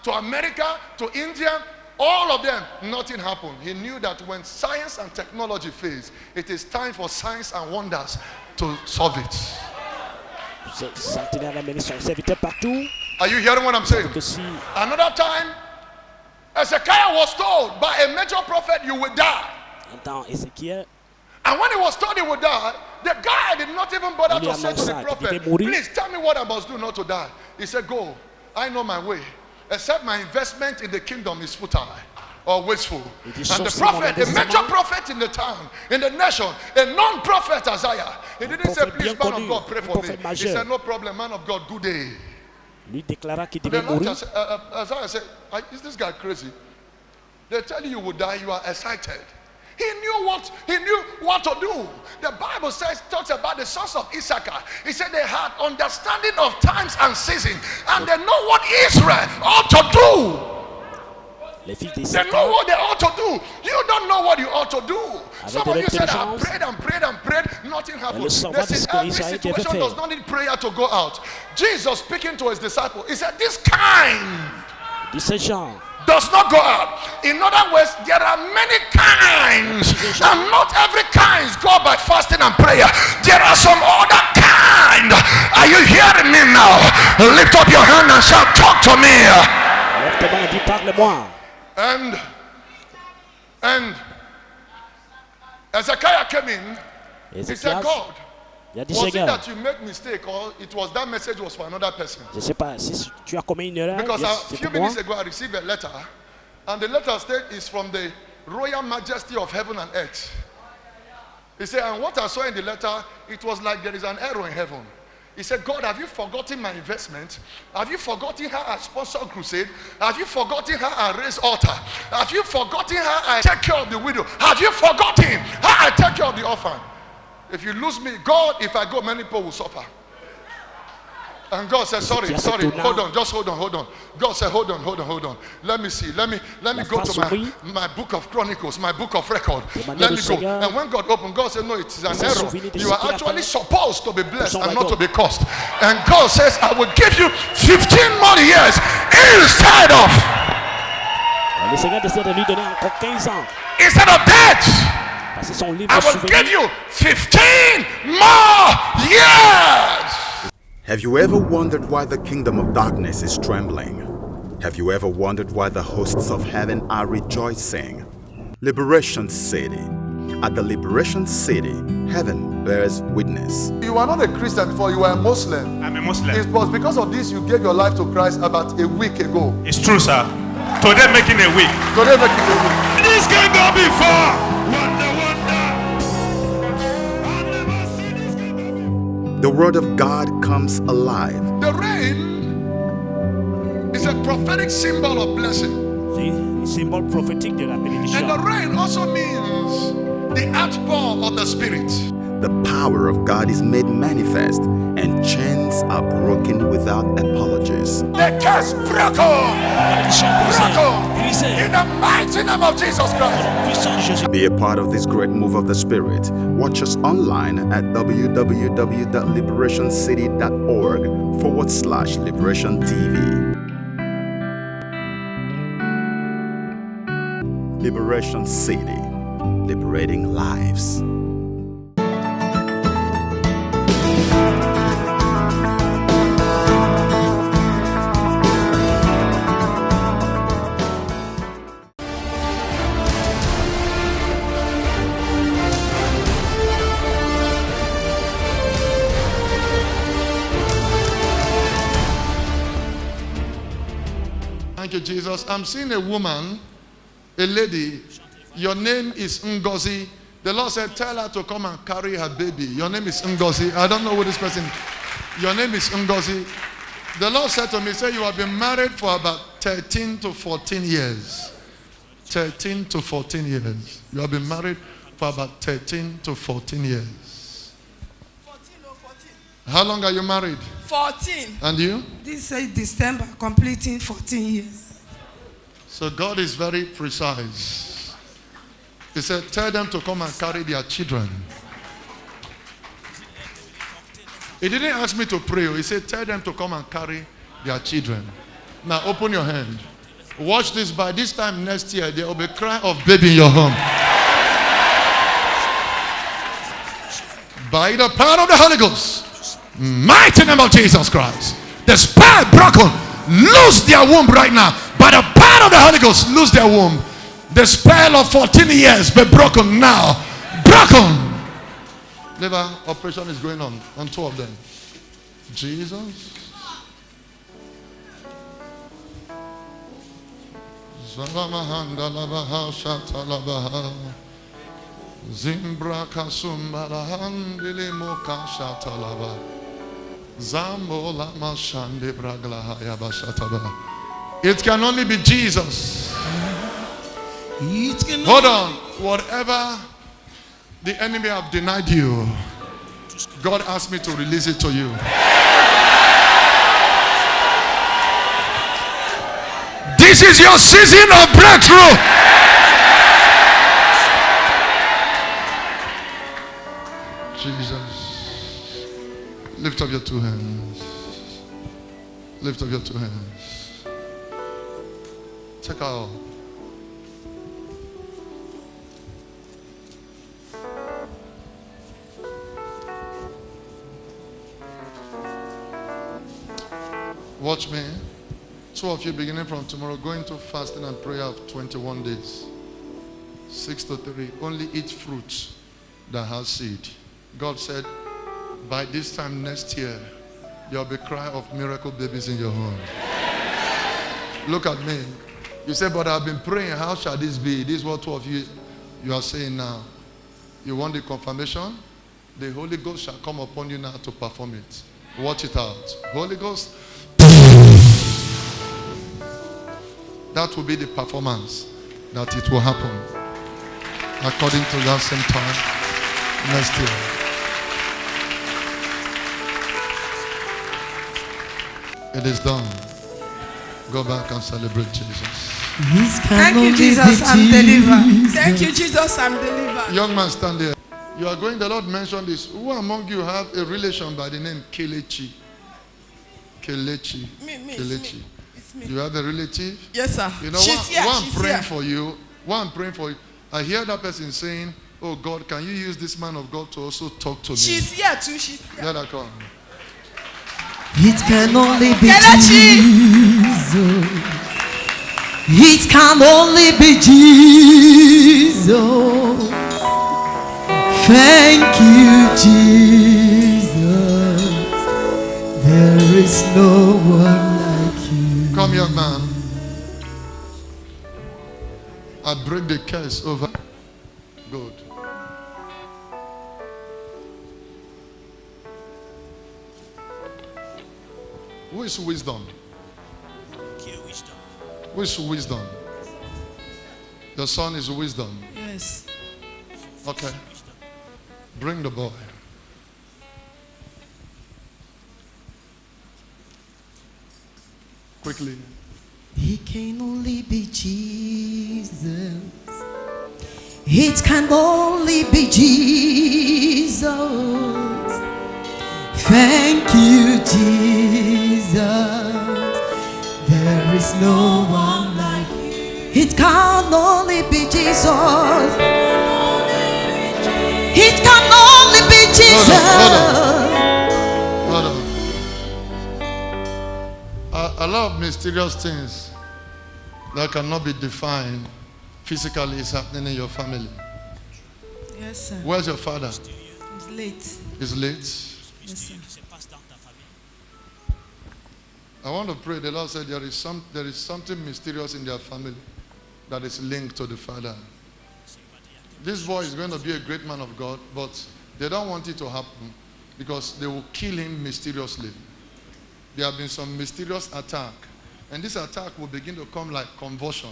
to America, to India, all of them. Nothing happened. He knew that when science and technology fails, it is time for signs and wonders to solve it. Ce centenaire a mené son serviteur partout. Are you hearing what I'm saying? Que si Another time, Ezekiel was told by a major prophet, "You will die." dans Ézéchiel, And when he was told he would die, the guy did not even bother Il to say to the annonça qu'il prophet, devait mourir. "Please tell me what I must do not to die." He said, "Go, I know my way. Except my investment in the kingdom is futile or wasteful." dit, And sauf the si mon prophet, the major investissement- prophet in the town, in the nation, a non-prophet Isaiah, he didn't say, prophète "Please, bien man connu, of God, pray un for me." prophète He majeur. said, "No problem, man of God, good day." lui déclara qu'il And devait the Lord mourir. just, Isaiah said, "Is this guy crazy? They tell you will die, you are excited." He knew what to do. The Bible talks about the sons of Issachar. He said they had understanding of times and seasons, and they know what Israel ought to do. Les fils They know d'Issachar, what they ought to do. You don't know what you ought to do. Some de of you said, "I l'intelligence. prayed and prayed and prayed, nothing happened." le savoir They de ce said, que every Israël devait situation faire. does not need prayer to go out. Jesus speaking to his disciples, he said, "This kind dit ces gens, does not go out." In other words, there are many kinds, and not every kind go by fasting and prayer. There are some other kind. Are you hearing me now? Lift up your hand and shout, "Talk to me." lève tes mains et dis parle-moi. And Ezekiel came in. He said, Ézéchias, "God, il a dit was it Seigneur, that you made mistake, or it was that message was for another person?" je ne sais pas si tu as commis une erreur. Because a c'est few pour moi. minutes ago I received a letter, and the letter said is from the Royal Majesty of Heaven and Earth. He said, and what I saw in the letter, it was like there is an error in heaven. He said, "God, have you forgotten my investment? Have you forgotten how I sponsor crusade? Have you forgotten how I raise altar? Have you forgotten how I take care of the widow? Have you forgotten how I take care of the orphan? If you lose me, God, if I go, many people will suffer." And God said, sorry, hold on, just hold on. God said, hold on. Let me see. Let me go to my book of Chronicles, my book of record. Let me go. And when God opened, God said, "No, it is an error. You are actually supposed to be blessed and not to be cursed." And God says, "I will give you 15 more years instead of Le Seigneur décide de lui donner encore 15 ans. death. Parce que son livre I de will give souvenirs. you 15 more years." Have you ever wondered why the kingdom of darkness is trembling? Have you ever wondered why the hosts of heaven are rejoicing? Liberation City. At the Liberation City, heaven bears witness. You are not a Christian before, you are a Muslim. I'm a Muslim. It was because of this you gave your life to Christ about a week ago. It's true, sir. Today making a week. Today make it a week. This can go before. Wonder. I never seen this can go. The word of God comes alive. The rain is a prophetic symbol of blessing. C'est un symbole prophétique de la And the bénédiction. rain also means the outpour of the Spirit. The power of God is made manifest, and chains are broken without apologies. The curse broken. Malédiction brisée. In the mighty name of Jesus Christ. Puissant Jésus. Be a part of this great move of the Spirit. Watch us online at www.liberationcity.org/Liberation TV. Liberation City, liberating lives. Jesus. I'm seeing a woman, a lady. Your name is Ngozi. The Lord said, tell her to come and carry her baby. Your name is Ngozi. I don't know who this person is. Your name is Ngozi. The Lord said to me, say you have been married for about 13 to 14 years. 13 to 14 years. You have been married for about 13 to 14 years. 14 or 14. How long are you married? 14. And you? This is December, completing 14 years. So God is very precise. He said, tell them to come and carry their children. He didn't ask me to pray. He said, tell them to come and carry their children. Now open your hand. Watch this. By this time next year, there will be a cry of baby in your home. By the power of the Holy Ghost, mighty name of Jesus Christ, the spell broken. Lose their womb right now. By the power of the Holy Ghost, lose their womb. The spell of 14 years be broken now. Broken. Liver operation is going on two of them. Jesus. Zalamahanda labaha shatalabaha. Zimbra kasumbalahandi moka shatalaba. Zambola mashande braglahaya bashataba. It can only be Jesus. Hold on. Whatever the enemy have denied you, God asked me to release it to you. This is your season of breakthrough. Jesus. Lift up your two hands. Lift up your two hands. Check out. Watch me. Two of you beginning from tomorrow going to fasting and prayer of 21 days. 6 to 3. Only eat fruit that has seed. God said, by this time next year, there will be cry of miracle babies in your home. Look at me. You say, but I've been praying. How shall this be? This is what two of you are saying now. You want the confirmation? The Holy Ghost shall come upon you now to perform it. Watch it out. Holy Ghost. That will be the performance that it will happen according to that same time next year. It is done. Go back and celebrate Jesus. Thank you, Jesus, I'm delivered. Thank you, Jesus, I'm delivered. Young man, stand there. You are going, the Lord mentioned this. Who among you have a relation by the name Kelechi? Kelechi. Me, Kelechi. It's me. You have a relative? Yes, sir. You know, She's here. one She's praying here. for you. One praying for you. I hear that person saying, oh God, can you use this man of God to also talk to me? She's here too. She's here. Let her come. It can only be Kelechi. Jesus. It can only be Jesus. Thank you, Jesus. There is no one like you. Come, young man. I break the curse over. Good. Who is wisdom? Who is wisdom? Your son is wisdom. Yes. Okay. Bring the boy. Quickly. It can only be Jesus. It can only be Jesus. Thank you, Jesus. There is no one like you. It can only be Jesus. It can only be Jesus. Hold on. A lot of mysterious things that cannot be defined physically is happening in your family. Yes, sir. Where's your father? It's late. He's late. Yes, sir. I want to pray. The Lord said there is something mysterious in their family that is linked to the father. This boy is going to be a great man of God, but they don't want it to happen because they will kill him mysteriously. There have been some mysterious attack, and this attack will begin to come like convulsion.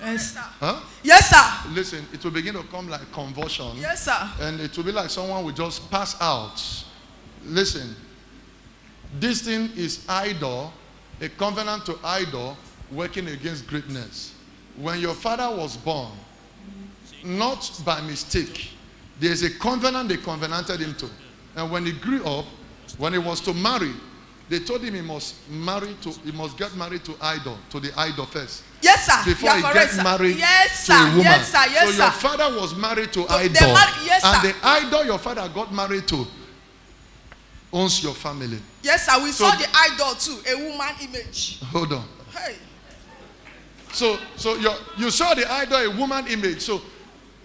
Yes, sir. Huh? Yes, sir. Listen, it will begin to come like convulsion. Yes, sir. And it will be like someone will just pass out. Listen, this thing is idol, a covenant to idol working against greatness. When your father was born, not by mistake, there's a covenant they covenanted him to. And when he grew up, when he was to marry, they told him he must get married to idol, to the idol first. Yes, sir. Before he gets married yes, to a sir. woman. Yes, sir. Yes, so sir. your father was married to idol. Yes, and sir. the idol your father got married to owns your family. Yes, sir. We saw the idol too, a woman image. Hold on. Hey. So you saw the idol, a woman image. So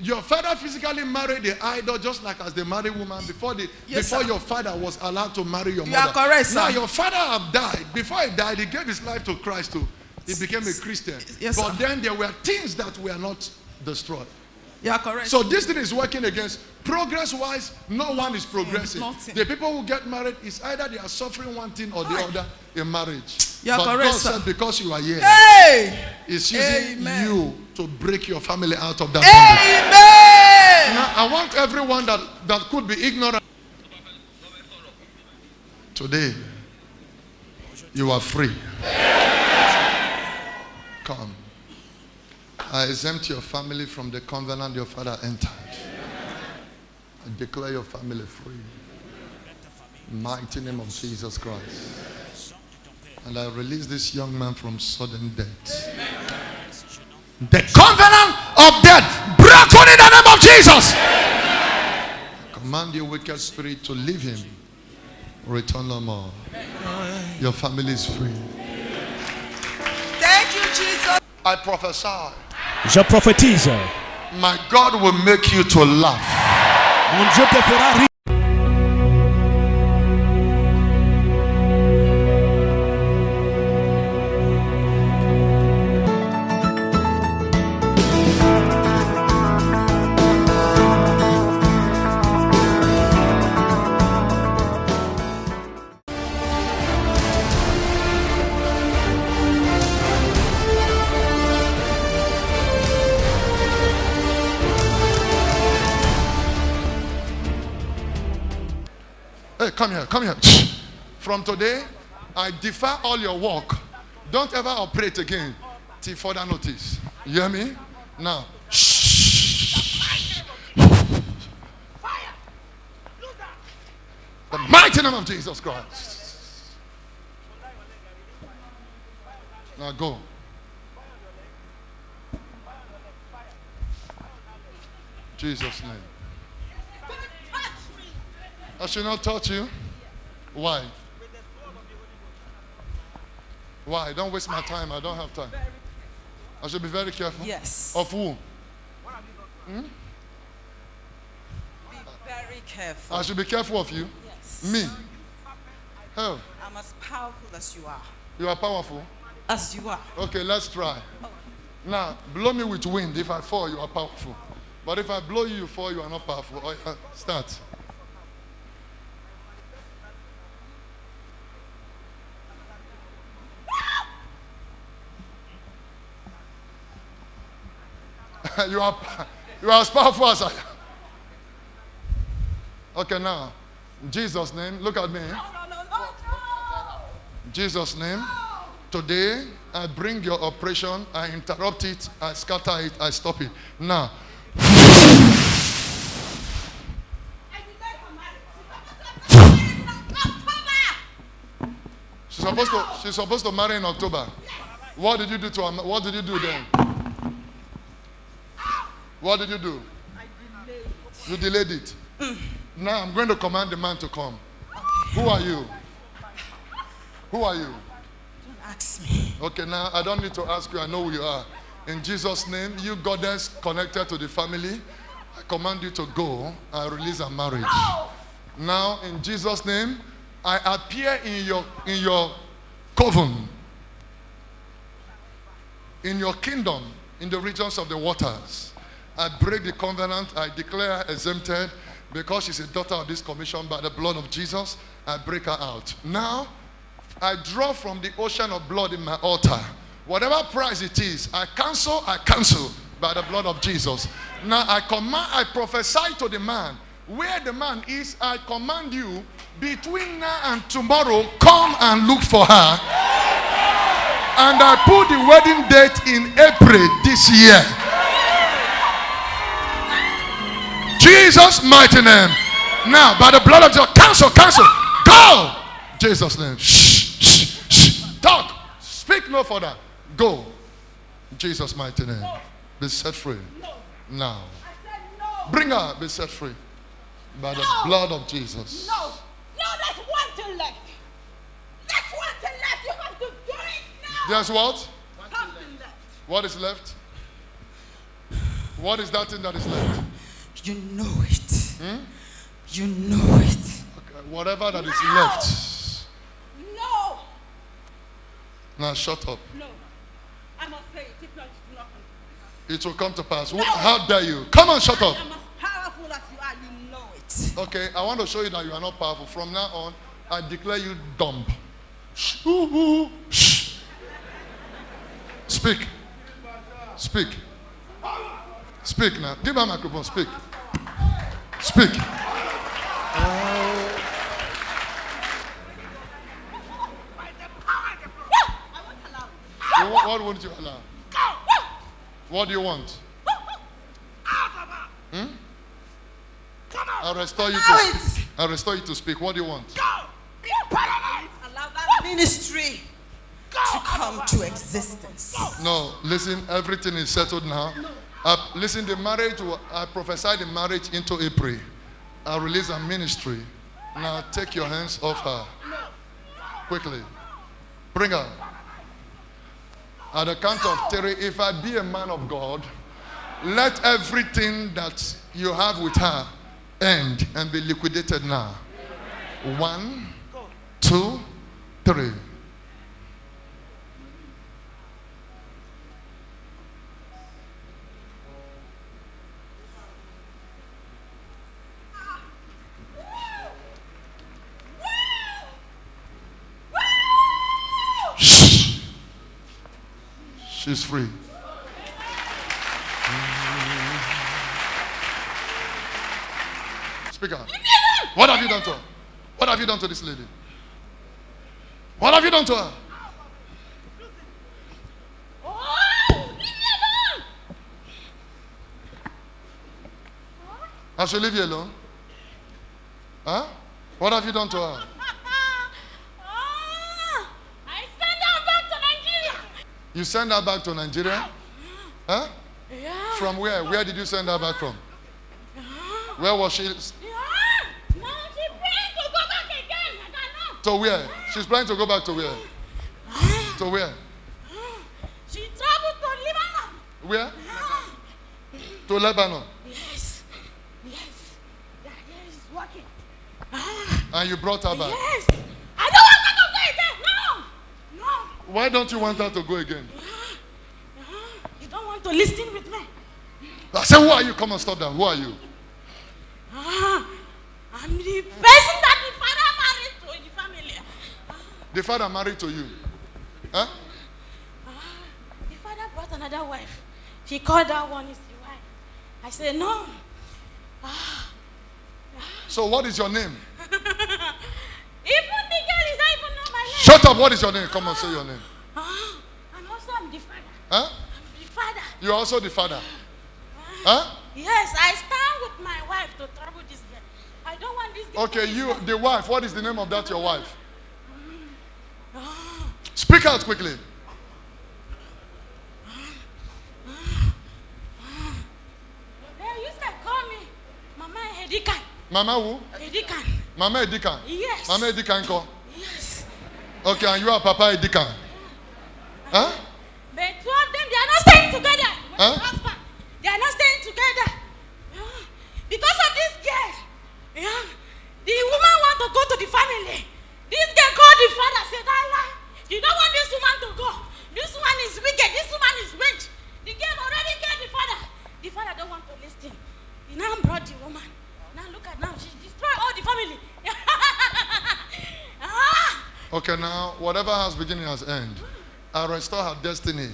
your father physically married the idol just like as they marry woman before your father was allowed to marry your mother. You are correct, sir. Now your father have died. Before he died, he gave his life to Christ too. He became a Christian. Yes, but sir. then there were things that were not destroyed. You are correct. So this thing is working against. Progress-wise, no one is progressing. Nothing. The people who get married is either they are suffering one thing or the other in marriage. You are but correct, God sir. said because you are here, Hey! He's using Amen. you to break your family out of that. Amen! Now, I want everyone that could be ignorant. Today, you are free. Come. I exempt your family from the covenant your father entered. I declare your family free. Mighty name of Jesus Christ. And I release this young man from sudden death. The covenant of death broken in the name of Jesus. Command your wicked spirit to leave him. Return no more. Your family is free. Thank you, Jesus. I prophesy. Je prophétise. My God will make you to laugh. Mon Dieu te fera rire. Hey, come here, come here. From today, I defer all your work. Don't ever operate again till further notice. You hear me? Now. The mighty name of Jesus Christ. Now go. Jesus' name. I should not touch you. Why? Why? Don't waste my time. I don't have time. I should be very careful. Yes. Of who? Be very careful. I should be careful of you. Yes. Me. Hell, I'm as powerful as you are. you are powerful. As you are. Okay, let's try. Now, blow me with wind. If I fall, you are powerful. But if I blow you, you fall, you are not powerful. Oh, yeah. Start. you are as powerful as I am. Okay, now, in Jesus' name, look at me. In Jesus' name, today I bring your operation, I interrupt it, I scatter it, I stop it. Now, she's supposed to marry in October. What did you do to her? What did you do then? What did you do? You delayed it. Now I'm going to command the man to come. Who are you? Who are you? Don't ask me. Okay, now I don't need to ask you. I know who you are. In Jesus' name, you goddess connected to the family, I command you to go and release a marriage. Now, in Jesus' name, I appear in your coven in your kingdom, in the regions of the waters. I break the covenant. I declare her exempted because she's a daughter of this commission by the blood of Jesus. I break her out. Now, I draw from the ocean of blood in my altar. Whatever price it is, I cancel by the blood of Jesus. Now I prophesy to the man. Where the man is, I command you, between now and tomorrow, come and look for her. And I put the wedding date in April this year. Jesus' mighty name. Now, by the blood of Jesus, cancel. Go! Jesus' name. Shh. Talk. Speak no further. Go. Jesus' mighty name. Be set free. Now. Bring her. Be set free. By the blood of Jesus. No, there's one thing left. There's one thing left. You have to do it now. There's what? Something left. What is left? What is that thing that is left? You know it. You know it. Okay, whatever that is left. No. Now shut up. No. I must say it. If not, it will not come. It will come to pass. No. How dare you? Come on, shut up. I am as powerful as you are. You know it. Okay, I want to show you that you are not powerful. From now on, I declare you dumb. Shh. Speak. Speak now. Give me a microphone. Speak. What won't you allow? What do you want? I'll restore you to speak. What do you want? Allow that ministry to come to existence. No, listen, everything is settled now. Listen, the marriage, I prophesy the marriage into April. I release a ministry. Now take your hands off her. Quickly. Bring her. At the count of 3, if I be a man of God, let everything that you have with her end and be liquidated now. 1, 2, 3. She's free. Speaker, what have you done to her? What have you done to this lady? What have you done to her? I should leave you alone? Huh? What have you done to her? You send her back to Nigeria? Huh? Yeah. From where? Where did you send her back from? Where was she? No, she's planning to go back again. I don't know. To where? She's planning to go back to where? To where? She traveled to Lebanon. Where? To Lebanon. Yes. That girl is working. And you brought her back? Yes. I don't want her to go again. No. Why don't you want her to go again? You don't want to listen with me. I said, who are you? Come on, stop that. Who are you? I'm the person that the father married to in the family. The father married to you? Huh? The father brought another wife. He called that one his wife. I said, no. So what is your name? Even the girl is not even know my name. Shut up. What is your name? Come on, say your name. I'm the father. Huh? I'm the father. You're also the father. Huh? Yes, I stand with my wife to travel this girl. I don't want this girl. Okay, you, the wife. What is the name of that, your wife? Speak out quickly. They used to call me Mama Edikan. Mama who? Edikan. Mama Edikan. Yes. Mama Edikan ko. Yes. Okay, and you are Papa Edikan. Huh? But two of them, they are not staying together. With Huh? the husband. They are not staying together. Because of this girl. The woman want to go to the family. This girl called the father, said, Allah, You don't want this woman to go. This one is wicked. This woman is rich. The girl already gave the father. The father don't want to listen. He now brought the woman. Now look at now. She destroyed all the family. Okay, now, whatever has beginning has end. I restore her destiny.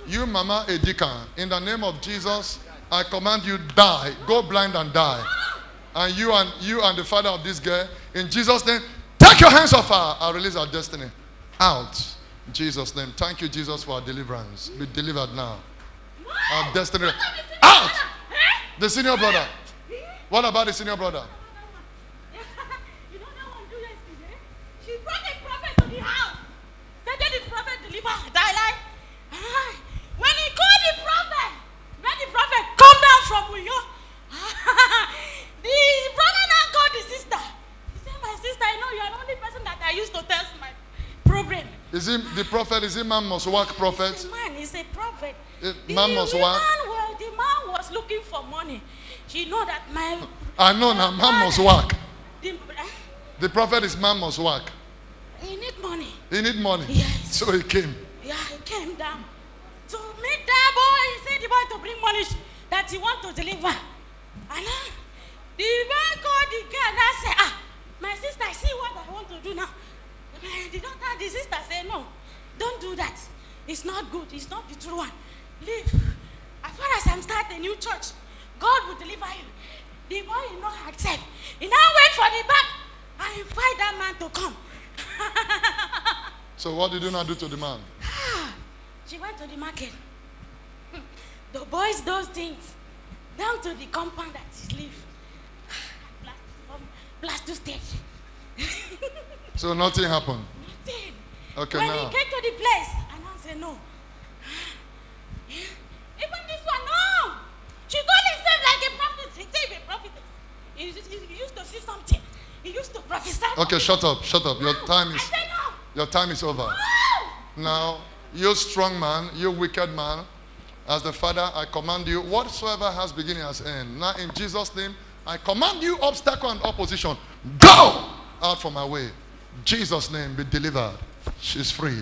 You, Mama Edika, in the name of Jesus, I command you, die. Go blind and die. And you and the father of this girl, in Jesus' name, take your hands off her. I release her destiny. Out. In Jesus' name. Thank you, Jesus, for our deliverance. Be delivered now. Our destiny. Out! The senior brother. What about the senior brother? You know that one do yesterday? She brought a prophet to the house. Said that the prophet deliver die like. When he called the prophet, when the prophet come down from Uyo, the brother now called the sister. He said, my sister, I know you are the only person that I used to test my problem. Is he the prophet? Is he man must work prophet? Man, he's a prophet. Man must work. The man was looking for money. She know that my... I know now, man must work. The, The prophet is man must work. he need money. He need money. Yes. So he came. Yeah, he came down to meet that boy. He said the boy to bring money that he want to deliver. And the boy called the girl and I said, my sister, I see what I want to do now. The doctor, the sister said, no, don't do that. It's not good. It's not the true one. Leave. As far as I'm starting a new church, God will deliver you. The boy did not accept. He now wait for the back and invite that man to come. So what did you not do to the man? She went to the market. The boys those things down to the compound that she live. Blast to stage. So nothing happened. Nothing. Okay, when now. he came to the place, and I said no. Even this one, no. She called herself like a prophet. She said a prophetess. He used to see something. He used to prophesy. Okay, shut up, shut up. Your time is I said no. your time is over. Now, you strong man, you wicked man, as the Father, I command you, whatsoever has beginning has end. Now, in Jesus' name, I command you, obstacle and opposition, go out from my way. Jesus' name, be delivered. She's free.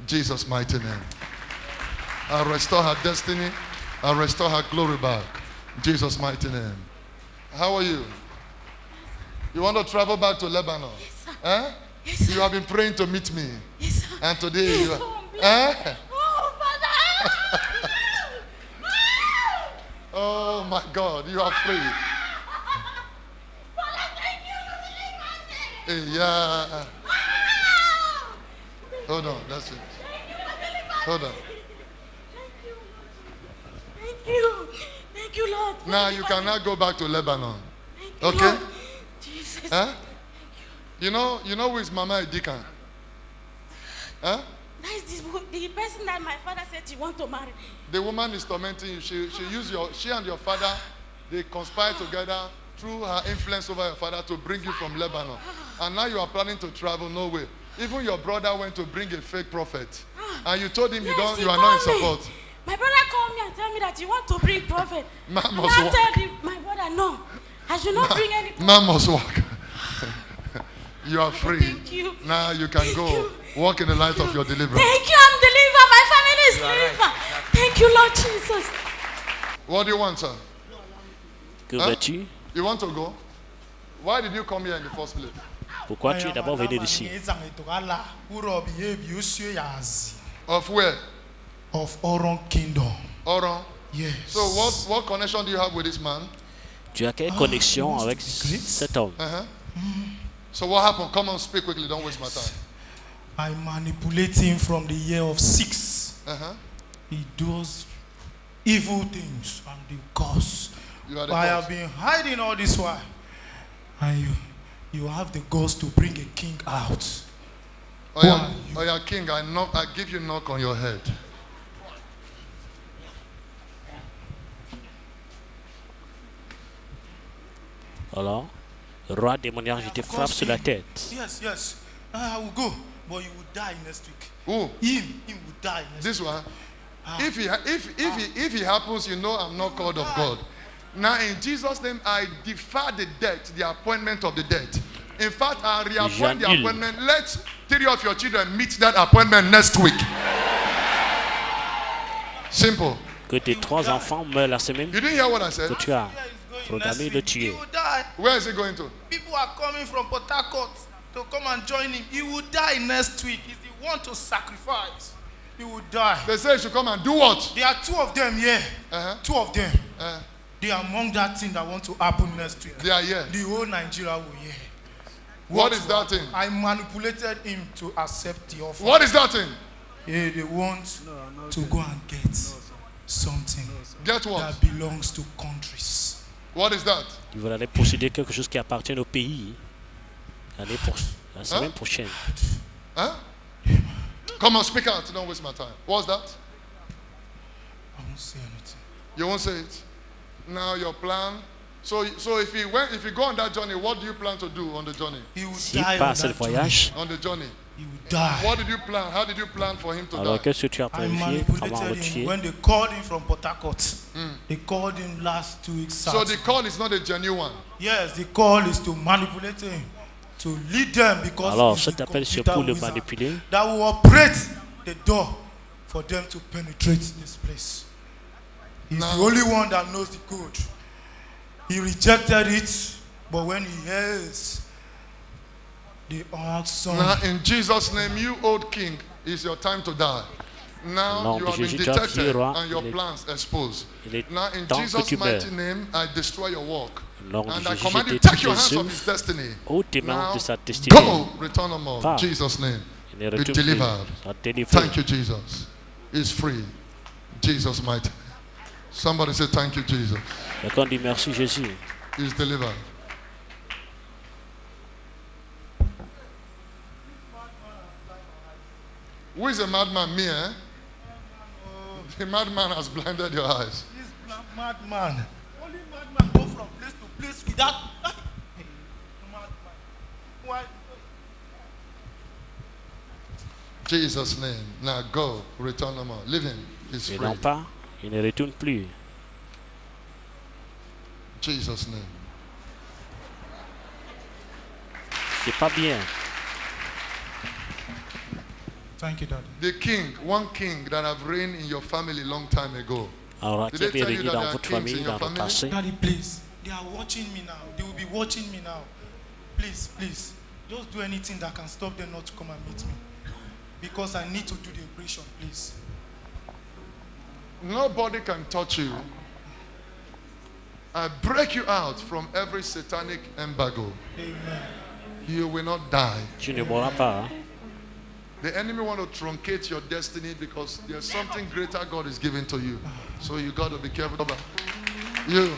Jesus' mighty name. I restore her destiny. I restore her glory back. Jesus' mighty name. How are you? You want to travel back to Lebanon? Yes, sir. Eh? Yes, sir. You have been praying to meet me. Yes, sir. And today Yes, you are. sir. Eh? Oh, Father. Oh my God, you are free. Father, thank you for delivering me. Yeah. Hold on, that's it. Hold on. Thank you. Thank you, Lord. Now you can now go back to Lebanon. Thank you, Okay? Lord. Jesus. Huh? You know who is Mama Edikan? Huh? That is the person that my father said she want to marry. The woman is tormenting you. She and your father, they conspire together through her influence over your father to bring you from Lebanon. And now you are planning to travel nowhere. Even your brother went to bring a fake prophet. And you told him Yes, you he are not in called me. support. My brother called me and told me that you want to bring prophet. Man And must I walk. told my brother, no. I should not bring any prophet. Man must walk. You are free. Thank you. Now you can go. Walk in the light of your deliverance. Thank you, I'm delivered. My family is delivered. Thank you, Lord Jesus. What do you want, sir? Que Hein? veux-tu? You want to go? Why did you come here in the first place? Pourquoi tu es d'abord venu d'ici? Of where? Of Oron Kingdom. Oron. Yes. So what connection do you have with this man? Tu as quelle connexion avec cet homme? Uh-huh. So what happened? Come on, speak quickly. Don't waste my time. I manipulate him from the year of 6. Uh-huh. He does evil things and the cause. You are the I cause. have been hiding all this while. And you have the ghost to bring a king out. Oh yeah, king, I give you a knock on your head. Alors, le roi démoniaque, je te frappe sur la tête. Yes, yes. I will go, but you will die next week. Who? Him will die next This week. one. If he happens, you know I'm not called of God. Now in Jesus' name, I defer the death, the appointment of the death. In fact, I reappoint the J'annule. appointment. Let 3 of your children meet that appointment next week. Simple. Que tes 3 enfants meurent la semaine You didn't hear what I said? que tu as programmé de tuer. He will die. Where is he going to? People are coming from Port Harcourt to come and join him. He will die next week. He's the one to sacrifice. He will die. They say you should come and do what? There are 2 of them here. Uh-huh. 2 of them. They are among that thing that want to happen next week. They are here. The whole Nigeria will hear. What is that thing? I manipulated him to accept the offer. What is that thing? They want to go and get something Get what? that belongs to countries. What is that? Ils veulent aller posséder quelque chose qui appartient au pays la semaine prochaine. Huh? Come on, speak out. Don't waste my time. What's that? I won't say anything. You won't say it. Now your plan. So if you go on that journey, what do you plan to do on the journey? He will S'il die on passe le that voyage, journey. On the journey. He will die. What did you plan? How did you plan for him to alors die? qu'est-ce que tu as I planifié avant de le manipulated him tuer? when they called him from Port Harcourt. They called him last 2 weeks. So the call is not a genuine one. Yes, the call is to manipulate him, to lead them because Alors he's cet the appel c'est computer pour le wizard manipuler. that will operate the door for them to penetrate this place. He's Now- the only one that knows the code. He rejected it, but when he hears the awesome, Now in Jesus' name, you old king, it's your time to die. Now Non, you mais have been Jésus t'a detected dit, roi, and your il est- plans exposed. il est Now in temps que Jesus' tu mighty meurs. name, I destroy your work. Au nom de And I Jésus, command je you to take détruis your les hands œuvres of his destiny. aux tes mains Now, de sa destinée. go, return no more. Pars. Jesus' name. Il ne Be retourne plus. delivered. Sois délivré. Thank you, Jesus. He's free. Jesus' mighty name. Somebody say thank you, Jesus. Et quand on dit merci Jésus, He's delivered. Who is a madman? Me, eh? The madman has blinded your eyes. this madman, only madman go from place to place without. Madman. Why? Jesus' name. Now go, return no more. Leave him. He's et free. non pas, il ne retourne plus. Jesus' name. C'est pas bien. Thank you, Daddy. The king, one king that have reigned in your family long time ago. Alors, Did qui they avait tell you régné that dans there are votre kings famille, in your dans le family? passé. Daddy, please. They are watching me now. They will be watching me now. Please, please. Just do anything that can stop them not to come and meet me. Because I need to do the operation, please. Nobody can touch you. I break you out from every satanic embargo. Amen. You will not die. Tu ne mourras pas. Hein? The enemy want to truncate your destiny because there's something greater God is giving to you. So you got to be careful about you.